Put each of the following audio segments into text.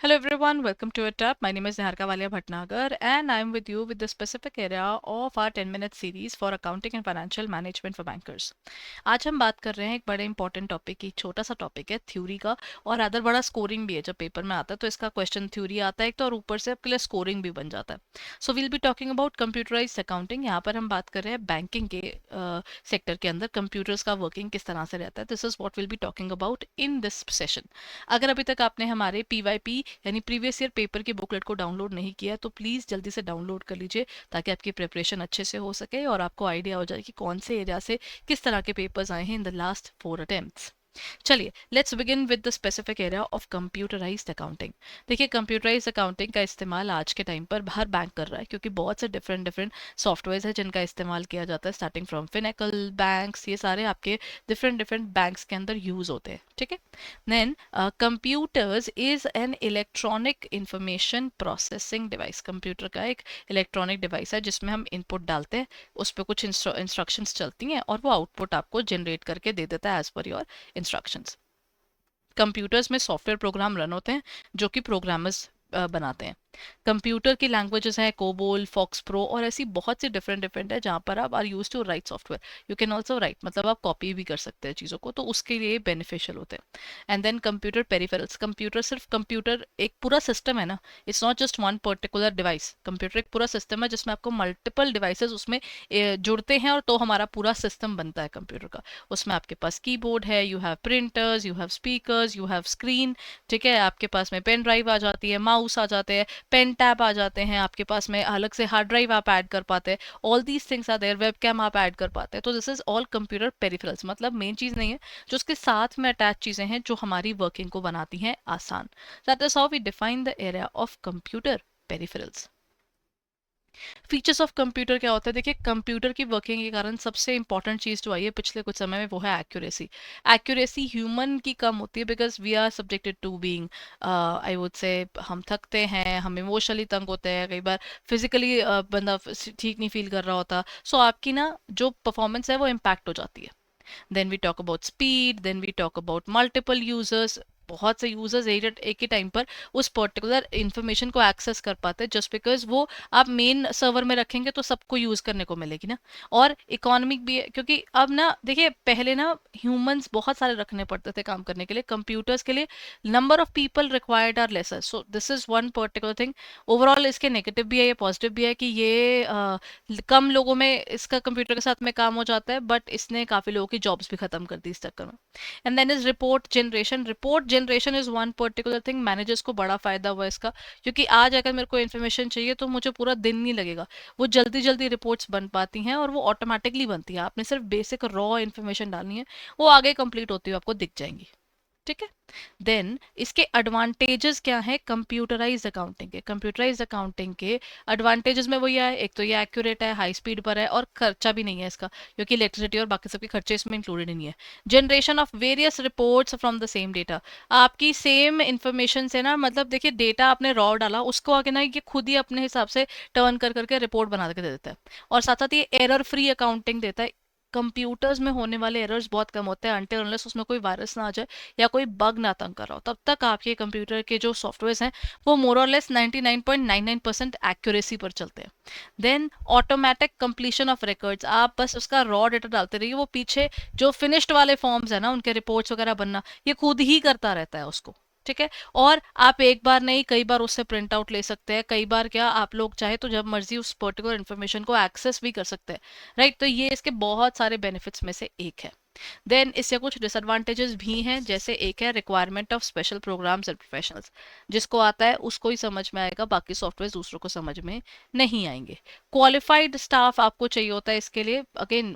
Hello everyone, welcome to it up. My name is Niharika Walia Bhatnagar and I'm with you with the specific area of our 10-minute series for accounting and financial management for bankers. आज हम बात कर रहे हैं एक बड़े important topic की, छोटा सा टॉपिक है थ्योरी का और अदर बड़ा स्कोरिंग भी है। जब पेपर में आता है तो इसका क्वेश्चन थ्योरी आता है एक तो, और ऊपर से आपके लिए स्कोरिंग भी बन जाता है। So we'll be talking about computerised accounting. यहाँ पर हम बात कर रहे हैं बैंकिंग के सेक्टर के अंदर कंप्यूटर्स का वर्किंग किस तरह से रहता है। This is what will be talking about in this session. अगर अभी तक आपने हमारे PYP यानी प्रीवियस ईयर पेपर की बुकलेट को डाउनलोड नहीं किया तो प्लीज़ जल्दी से डाउनलोड कर लीजिए ताकि आपकी प्रिपरेशन अच्छे से हो सके और आपको आइडिया हो जाए कि कौन से एरिया से किस तरह के पेपर्स आए हैं इन द लास्ट 4 अटेम्प्ट्स। चलिए let's begin with the specific area of computerised accounting. देखिए कंप्यूटराइज्ड अकाउंटिंग का इस्तेमाल आज के टाइम पर हर बैंक कर रहा है क्योंकि बहुत से डिफरेंट डिफरेंट सॉफ्टवेयर है जिनका इस्तेमाल किया जाता है, स्टार्टिंग फ्रॉम फिनेकल बैंक्स, ये सारे आपके डिफरेंट डिफरेंट बैंक्स के अंदर यूज होते हैं। ठीक है। Then computers is an electronic information processing device. Computer का एक इलेक्ट्रॉनिक डिवाइस है जिसमें हम इनपुट डालते हैं, उस पर कुछ इंस्ट्रक्शंस चलती हैं और वो आउटपुट आपको जनरेट करके दे देता है as per your instructions. Computers में सॉफ्टवेयर प्रोग्राम रन होते हैं जो कि प्रोग्रामर्स बनाते हैं। कंप्यूटर की लैंग्वेजेस हैं कोबोल, फॉक्स प्रो और ऐसी बहुत सी डिफरेंट डिफरेंट है जहाँ पर आप are use to write software. You can also write, मतलब आप कॉपी भी कर सकते हैं चीज़ों को, तो उसके लिए बेनिफिशियल होते हैं। And then computer peripherals. Computer सिर्फ कंप्यूटर एक पूरा सिस्टम है ना, it's not just one particular device. Computer एक पूरा सिस्टम है जिसमें आपको मल्टीपल डिवाइसेस उसमें जुड़ते हैं और तो हमारा पूरा सिस्टम बनता है कंप्यूटर का। उसमें आपके पास कीबोर्ड है, you have printers, you have speakers, you have screen. ठीक है, आपके पास में पेन ड्राइव आ जाती है, माउस आ जाते हैं, पेन टैब आ जाते हैं, आपके पास में अलग से हार्ड ड्राइव आप ऐड कर पाते हैं। All these things are there, webcam आप ऐड कर पाते हैं। तो this is all computer peripherals, मतलब मेन चीज़ नहीं है, जो उसके साथ में अटैच चीज़ें हैं जो हमारी वर्किंग को बनाती हैं आसान। That is how we define the area of computer peripherals. Features of computer क्या होता है? देखिए कंप्यूटर की वर्किंग के कारण सबसे इंपॉर्टेंट चीज़ जो आई है पिछले कुछ समय में वो है एक्यूरेसी। एक्यूरेसी ह्यूमन की कम होती है because we are subjected to being, I would say, हम थकते हैं, हम इमोशनली तंग होते हैं, कई बार फिजिकली बंदा ठीक नहीं फील कर रहा होता। सो आपकी ना जो परफॉर्मेंस है वो इम्पैक्ट हो जाती है। Then we talk about speed, then we talk about multiple users. बहुत से यूजर्स एक ही टाइम पर उस पर्टिकुलर इंफॉर्मेशन को एक्सेस कर पाते हैं जस्ट बिकॉज वो आप मेन सर्वर में रखेंगे तो सबको यूज करने को मिलेगी ना। और इकोनॉमिक भी है क्योंकि अब ना देखिए पहले ना ह्यूमंस बहुत सारे रखने पड़ते थे काम करने के लिए, कंप्यूटर्स के लिए number of people required are lesser. So this is one particular thing. Overall इसके नेगेटिव भी है, ये पॉजिटिव भी है कि ये कम लोगों में इसका कंप्यूटर के साथ में काम हो जाता है, बट इसने काफी लोगों की जॉब्स भी खत्म कर दी इस चक्कर में। And then is report generation. Report generation is one particular thing, managers को बड़ा फायदा हुआ इसका, क्योंकि आज अगर मेरे को इन्फॉर्मेशन चाहिए तो मुझे पूरा दिन नहीं लगेगा, वो जल्दी जल्दी रिपोर्ट्स बन पाती हैं और वो ऑटोमेटिकली बनती है। आपने सिर्फ बेसिक रॉ इन्फॉर्मेशन डालनी है, वो आगे कंप्लीट होती हुई आपको दिख जाएंगी। ठीक है। देन इसके एडवांटेजेस क्या है कंप्यूटराइज्ड अकाउंटिंग के? कंप्यूटराइज्ड अकाउंटिंग के एडवांटेजेस में वही है, एक तो ये एक्यूरेट है, हाई स्पीड पर है और खर्चा भी नहीं है इसका, क्योंकि इलेक्ट्रिसिटी और बाकी सबके खर्चे इसमें इंक्लूडेड नहीं है। Generation of various reports from the same data. आपकी सेम इंफॉर्मेशन से ना, मतलब देखिए डेटा आपने रॉ डाला, उसको आगे ना ये खुद ही अपने हिसाब से टर्न कर करके रिपोर्ट बना के दे देता है। और साथ साथ ये एरर फ्री अकाउंटिंग देता है। कंप्यूटर्स में होने वाले एरर्स बहुत कम होते हैं अनटिल अनलेस उसमें कोई वायरस ना आ जाए या कोई बग ना तंग कर रहा हो, तब तक आपके कंप्यूटर के जो सॉफ्टवेयर हैं वो मोर और लेस 99.99% एक्यूरेसी पर चलते हैं। Then automatic completion of records. आप बस उसका रॉ डेटा डालते रहिए, वो पीछे जो फिनिश्ड वाले फॉर्म्स है ना, उनके रिपोर्ट्स वगैरह बनना, ये खुद ही करता रहता है उसको। ठीक है। और आप एक बार नहीं कई बार उससे प्रिंट आउट ले सकते हैं, कई बार क्या आप लोग चाहे तो जब मर्जी उस पर्टिकुलर इन्फॉर्मेशन को एक्सेस भी कर सकते हैं। राइट, तो ये इसके बहुत सारे बेनिफिट्स में से एक है। देन इससे कुछ डिसएडवांटेजेस भी हैं, जैसे एक है requirement of special programs and professionals. जिसको आता है उसको ही समझ में आएगा, बाकी सॉफ्टवेयर दूसरों को समझ में नहीं आएंगे। क्वालिफाइड स्टाफ आपको चाहिए होता है इसके लिए। अगेन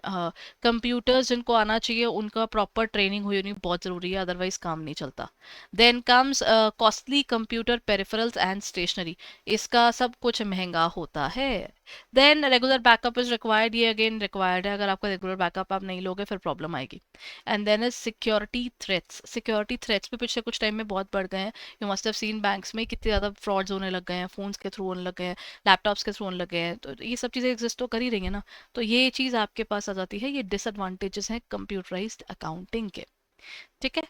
कंप्यूटर्स जिनको आना चाहिए उनका प्रॉपर ट्रेनिंग हुई होनी बहुत जरूरी है, अदरवाइज काम नहीं चलता। Then comes costly computer peripherals and stationery. इसका सब कुछ महंगा होता है। Then regular backup is required. ये अगेन रिक्वायर्ड है, अगर आपका रेगुलर बैकअप आप नहीं लोगे फिर प्रॉब्लम आएगी। And then is security threats. Security threats भी पिछले कुछ टाइम में बहुत बढ़ गए हैं। You must have seen banks में कितने ज़्यादा फ्रॉड्स होने लग गए हैं, फोन्स के थ्रू होने लग गए हैं, लैपटॉप्स के थ्रू होने लग गए हैं, तो ये सब चीज़ें एग्जिस्ट तो कर ही रही है ना। तो ये चीज़ आपके पास आ जाती है, ये डिसएडवांटेजेस हैं कंप्यूटराइज्ड अकाउंटिंग के। ठीक है।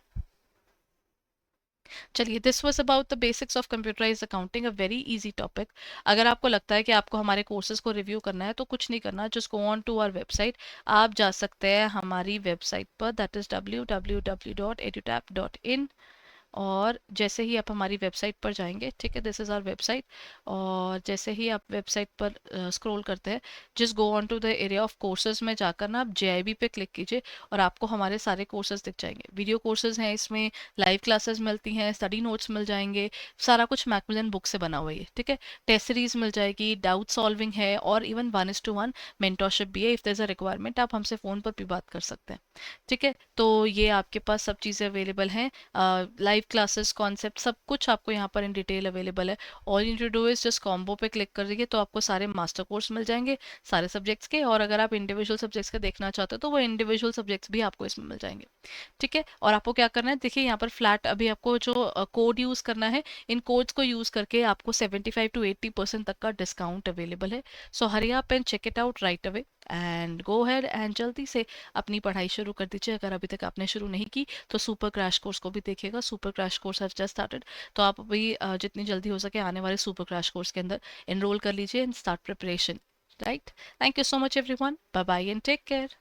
चलिए, this was about the basics of computerised accounting, a very easy topic. अगर आपको लगता है कि आपको हमारे कोर्सेज को रिव्यू करना है तो कुछ नहीं करना, just go on to our website. आप जा सकते हैं हमारी वेबसाइट पर, दैट इज www.edutap.in। और जैसे ही आप हमारी वेबसाइट पर जाएंगे, ठीक है, दिस इज़ आवर वेबसाइट। और जैसे ही आप वेबसाइट पर स्क्रॉल करते हैं, just go on to the area of courses में जाकर ना आप JIB पे क्लिक कीजिए और आपको हमारे सारे कोर्सेज दिख जाएंगे। वीडियो कोर्सेज हैं इसमें, लाइव क्लासेस मिलती हैं, स्टडी नोट्स मिल जाएंगे, सारा कुछ मैकमिलन बुक से बना हुआ है, ठीक है। टेस्ट सीरीज मिल जाएगी, डाउट सॉल्विंग है, और इवन 1:1 मेंटोरशिप भी है। If there is a requirement आप हमसे फ़ोन पर भी बात कर सकते हैं, ठीक है। तो ये आपके पास सब चीज़ें अवेलेबल हैं, लाइव क्लासेस, कॉन्सेप्ट, सब कुछ आपको यहाँ पर इन डिटेल अवेलेबल है। All you to do is just combo पे क्लिक कर दीजिए तो आपको सारे मास्टर कोर्स मिल जाएंगे सारे सब्जेक्ट्स के। और अगर आप इंडिविजुअल सब्जेक्ट्स के देखना चाहते हो तो वो इंडिविजुअल सब्जेक्ट्स भी आपको इसमें मिल जाएंगे, ठीक है। और आपको क्या करना है, देखिए यहाँ पर फ्लैट अभी आपको जो कोड यूज़ करना है, इन कोड्स को यूज़ करके आपको 75 to 80% तक का डिस्काउंट अवेलेबल है। So hurry up and check it out right away and go ahead and जल्दी से अपनी पढ़ाई शुरू कर दीजिए। अगर अभी तक आपने शुरू नहीं की तो सुपर क्रैश कोर्स को भी देखिएगा, super crash course have just started. तो आप अभी जितनी जल्दी हो सके आने वाले सुपर क्रैश कोर्स के अंदर एनरोल कर लीजिए and start preparation, right. Thank you so much everyone, bye bye and take care.